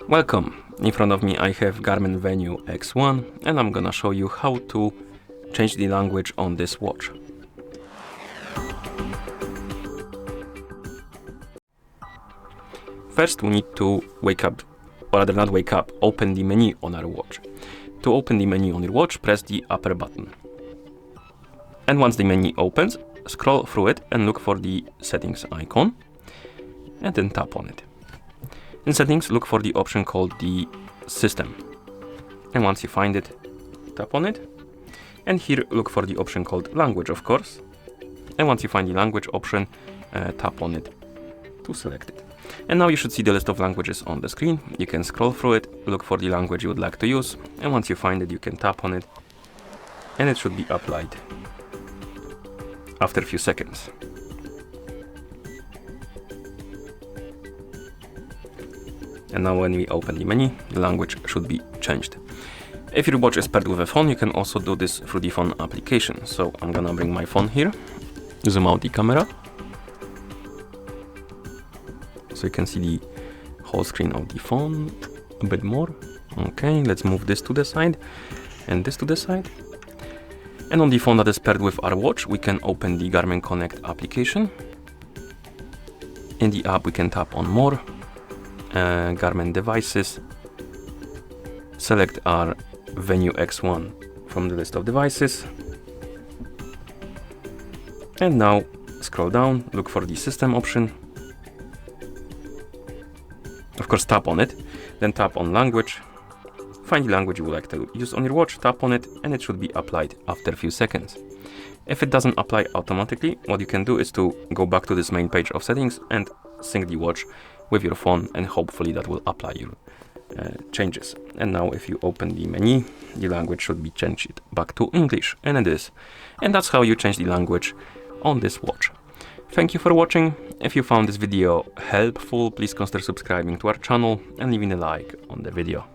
Welcome! In front of me I have Garmin Venu X1 and I'm gonna show you how to change the language on this watch. First we need to wake up, or rather not wake up, open the menu on our watch. To open the menu on your watch, press the upper button. And once the menu opens, scroll through it and look for the settings icon and then tap on it. In settings, look for the option called the system. And once you find it, tap on it. And here look for the option called language, of course. And once you find the language option, tap on it to select it. And now you should see the list of languages on the screen. You can scroll through it, look for the language you would like to use. And once you find it, you can tap on it. And it should be applied after a few seconds. And now when we open the menu, the language should be changed. If your watch is paired with a phone, you can also do this through the phone application. So I'm gonna bring my phone here, zoom out the camera, so you can see the whole screen of the phone a bit more. Okay, let's move this to the side and this to the side. And on the phone that is paired with our watch, we can open the Garmin Connect application. In the app, we can tap on More, Garmin Devices, select our Venu X1 from the list of devices. And now scroll down, look for the system option. Of course, tap on it, then tap on language. Find the language you would like to use on your watch, tap on it, and it should be applied after a few seconds. If it doesn't apply automatically, what you can do is to go back to this main page of settings and sync the watch with your phone, and hopefully that will apply your changes. And now if you open the menu, the language should be changed back to English, and it is. And that's how you change the language on this watch. Thank you for watching. If you found this video helpful, please consider subscribing to our channel and leaving a like on the video.